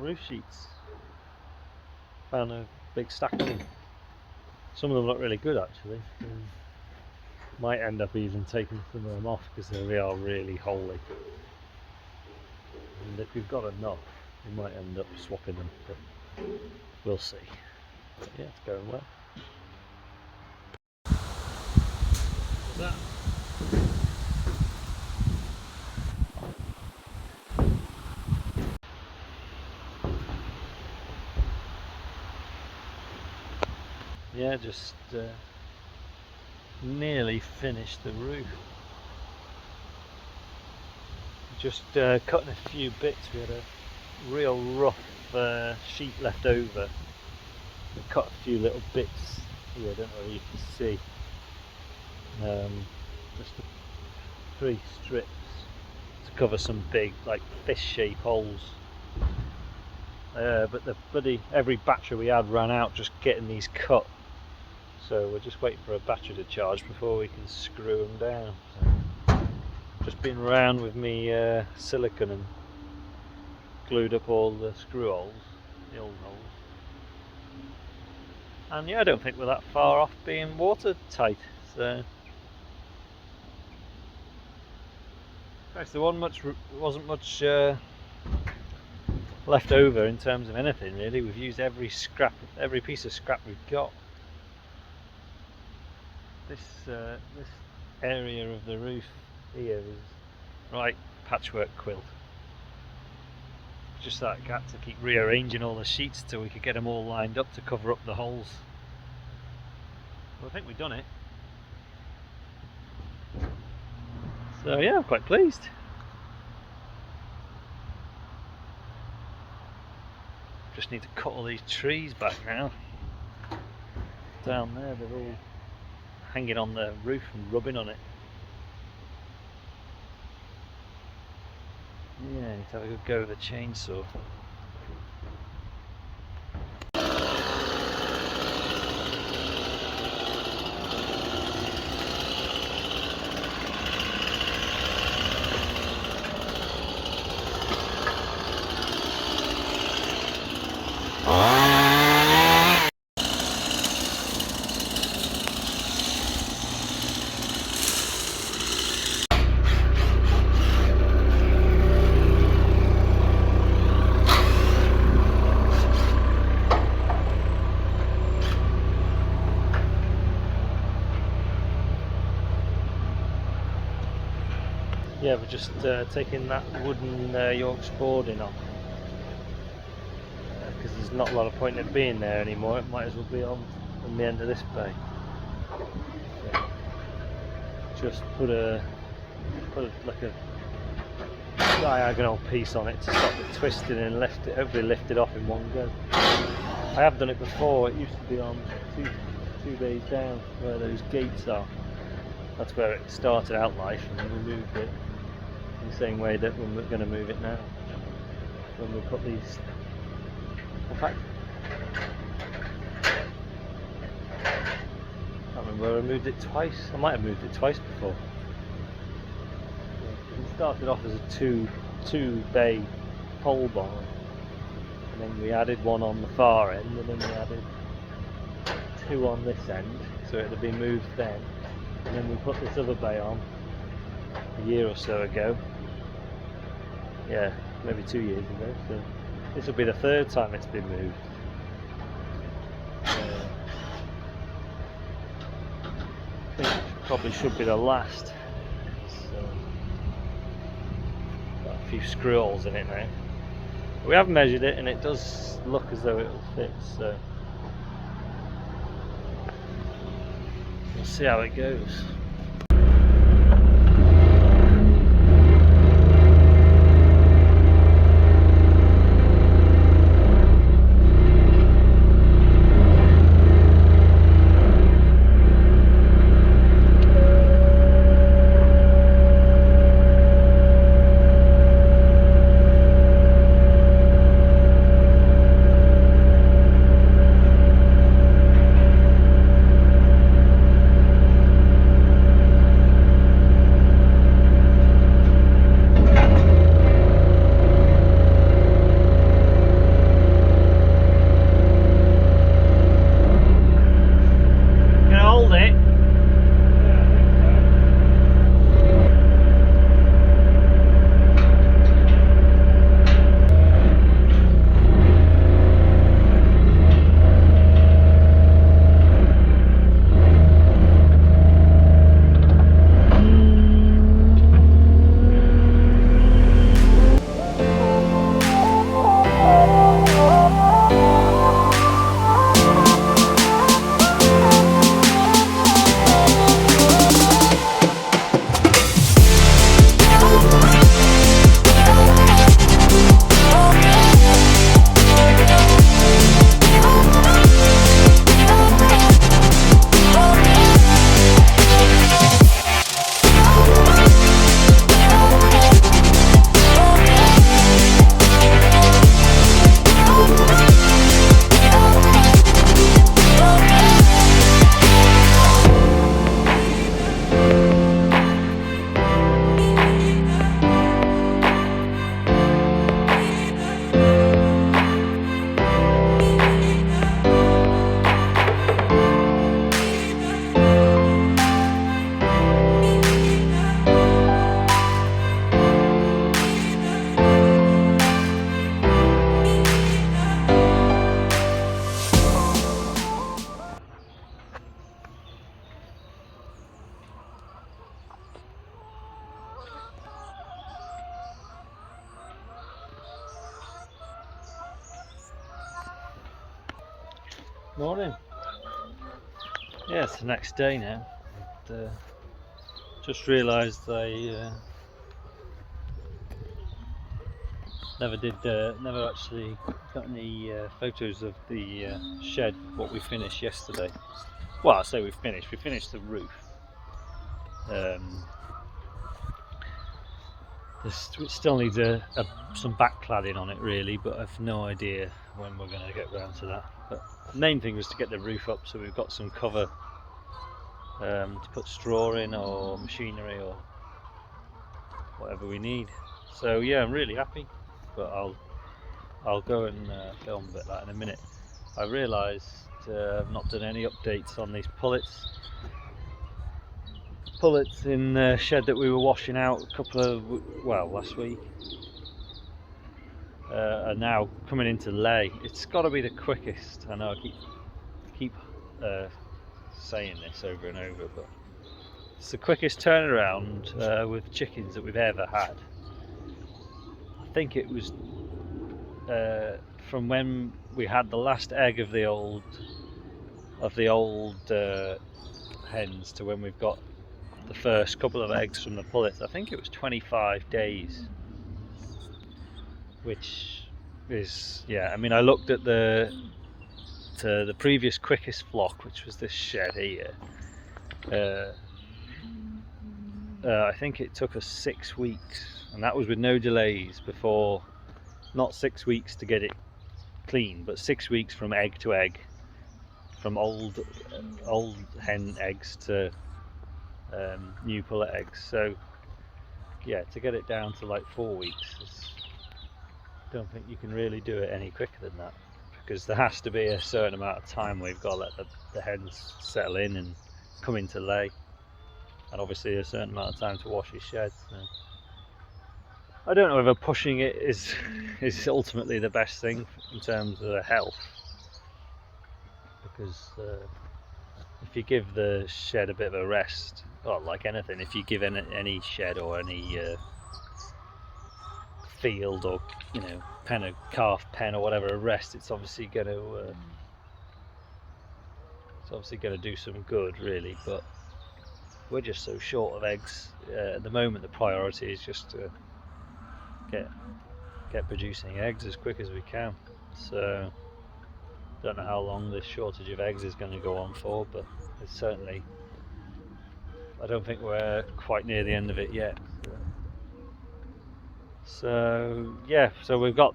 roof sheets. Found a big stack of them. Some of them look really good actually. Might end up even taking some of them off because they are really holy. And if we've got enough, we might end up swapping them, but we'll see. But yeah, it's going well. What's that? Yeah, just nearly finished the roof. Just cutting a few bits. We had a real rough sheet left over. We cut a few little bits here, I don't know if you can see. Just 3 strips to cover some big, like fish shape holes. But the bloody every battery we had ran out just getting these cut. So we're just waiting for a battery to charge before we can screw them down. So just been around with me silicone and glued up all the screw holes, the old holes. And yeah, I don't think we're that far off being watertight. So there wasn't much left over in terms of anything really. We've used every piece of scrap we've got. This area of the roof here is right patchwork quilt. Just that gap to keep rearranging all the sheets till we could get them all lined up to cover up the holes. Well, I think we've done it. So yeah, I'm quite pleased. Just need to cut all these trees back now. Down there, they're all hanging on the roof and rubbing on it. Yeah, need to have a good go with the chainsaw. Yeah, we're just taking that wooden Yorkshire boarding off because there's not a lot of point in it being there anymore. It might as well be on the end of this bay. So just put like a diagonal piece on it to stop it twisting and hopefully lift it off in one go. I have done it before. It used to be on two bays down where those gates are. That's where it started out life, and we moved it in the same way that we're going to move it now. When we put these, in fact, I can't remember whether I moved it twice. I might have moved it twice before. It started off as a two bay pole barn, and then we added one on the far end, and then we added 2 on this end, so it had been moved then. And then we put this other bay on a year or so ago. Yeah, maybe 2 years ago. So this will be the 3rd time it's been moved. I think it probably should be the last. So, got a few screw holes in it now. We have measured it and it does look as though it will fit. So we'll see how it goes. Morning. Yeah, it's the next day now. And, just realised I never actually got any photos of the shed. What we finished yesterday. Well, I say we finished. We finished the roof. It still needs some back cladding on it, really, but I've no idea when we're going to get round to that. But the main thing was to get the roof up, so we've got some cover to put straw in or machinery or whatever we need. So yeah, I'm really happy, but I'll go and film a bit that in a minute. I realised I've not done any updates on these pullets in the shed that we were washing out last week, are now coming into lay. It's got to be the quickest. I know I keep saying this over and over, but it's the quickest turnaround with chickens that we've ever had. I think it was from when we had the last egg of the old hens to when we've got the first couple of eggs from the pullets. I think it was 25 days, which is, yeah, I mean, I looked at the previous quickest flock, which was this shed here. I think it took us 6 weeks, and that was with no delays before. Not 6 weeks to get it clean, but 6 weeks from egg to egg, from old hen eggs to new pullet eggs. So yeah, to get it down to like 4 weeks, don't think you can really do it any quicker than that, because there has to be a certain amount of time where you've got to let the hens settle in and come into lay, and obviously a certain amount of time to wash your shed. So I don't know whether pushing it is ultimately the best thing in terms of the health, because if you give the shed a bit of a rest, well, like anything, if you give any shed or any field or calf pen or whatever a rest, it's obviously going to do some good, really. But we're just so short of eggs at the moment. The priority is just to get producing eggs as quick as we can. So don't know how long this shortage of eggs is going to go on for, but it's certainly, I don't think we're quite near the end of it yet. So yeah, so we've got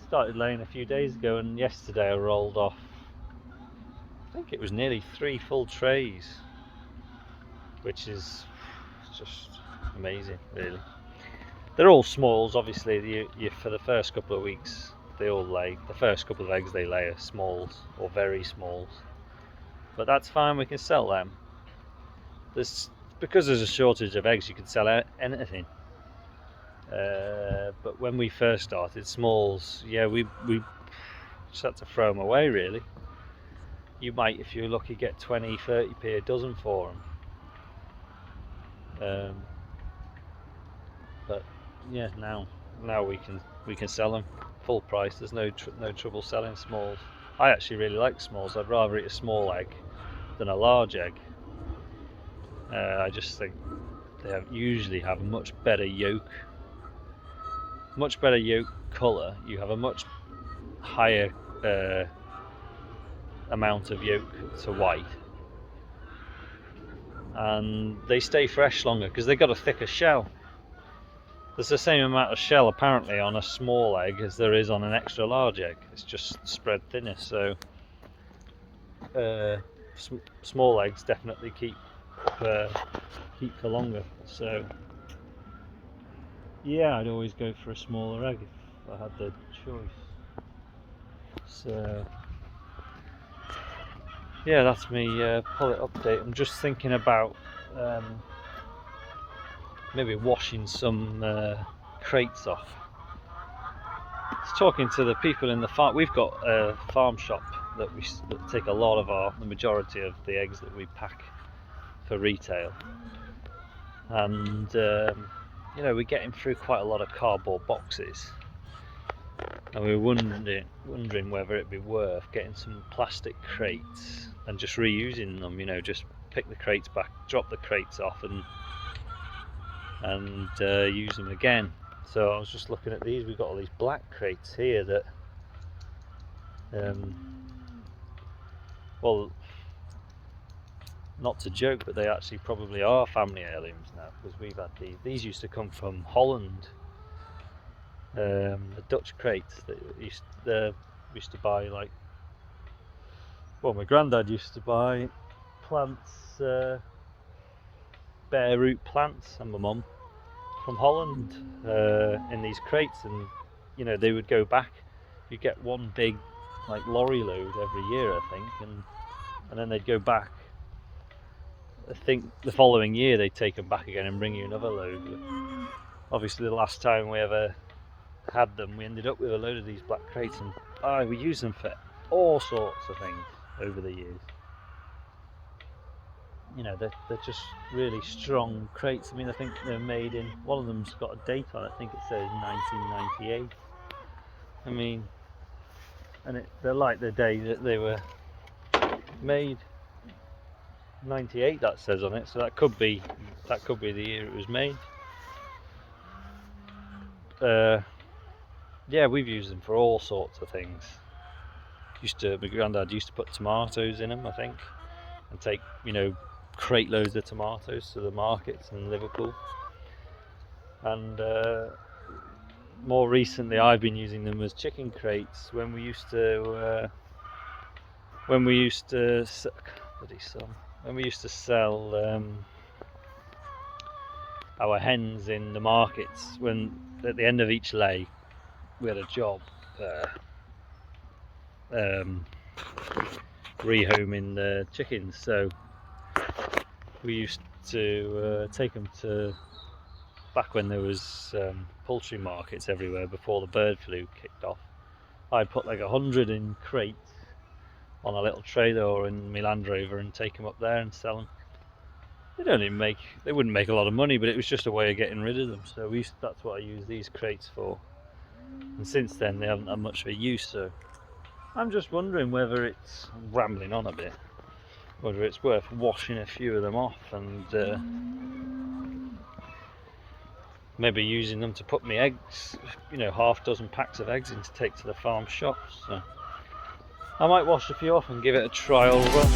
started laying a few days ago, and yesterday I rolled off, I think it was nearly 3 full trays, which is just amazing, really. They're all smalls, obviously. You for the first couple of weeks, they all lay, the first couple of eggs they lay are smalls or very smalls, but that's fine, we can sell them. Because there's a shortage of eggs, you can sell anything. But when we first started, smalls, yeah, we just had to throw them away, really. You might, if you're lucky, get 20-30p a dozen for them. But yeah, now we can sell them full price. There's no trouble selling smalls. I actually really like smalls. I'd rather eat a small egg than a large egg. I just think they usually have a much better yolk colour. You have a much higher amount of yolk to white, and they stay fresh longer because they've got a thicker shell. There's the same amount of shell apparently on a small egg as there is on an extra large egg. It's just spread thinner. So small eggs definitely keep for longer. So yeah, I'd always go for a smaller egg if I had the choice. So yeah, that's me pullet update. I'm just thinking about maybe washing some crates off. I was talking to the people in the farm. We've got a farm shop that take a lot of the majority of the eggs that we pack for retail, and we're getting through quite a lot of cardboard boxes, and we were wondering whether it'd be worth getting some plastic crates and just reusing them. You know, just pick the crates back, drop the crates off, and use them again. So I was just looking at these. We've got all these black crates here that, well, not to joke, but they actually probably are family heirlooms now, because we've had these. These used to come from Holland. The Dutch crates that we used to buy, like, well, my granddad used to buy plants, bare root plants, and my mum from Holland, in these crates, and you know, they would go back. You get one big, like, lorry load every year, I think, and then they'd go back. I think the following year they'd take them back again and bring you another load. But obviously, the last time we ever had them, we ended up with a load of these black crates, and we use them for all sorts of things over the years. You know, they're just really strong crates. I mean, I think they're made in, one of them's got a date on it, I think it says 1998. I mean, and they're like the day that they were made. 98, that says on it, so that could be the year it was made. Yeah, we've used them for all sorts of things. My granddad used to put tomatoes in them, I think, and take, you know, crate loads of tomatoes to the markets in Liverpool. And more recently, I've been using them as chicken crates when we used to sell our hens in the markets. When at the end of each lay we had a job rehoming the chickens, so we used to take them to, back when there was poultry markets everywhere before the bird flu kicked off, I'd put like 100 in crates on a little trailer or in my Land Rover and take them up there and sell them. They wouldn't make a lot of money, but it was just a way of getting rid of them. So that's what I use these crates for. And since then they haven't had much of a use, so I'm just wondering whether I'm rambling on a bit, whether it's worth washing a few of them off and maybe using them to put my eggs, you know, half dozen packs of eggs in to take to the farm shops. So I might wash a few off and give it a trial run.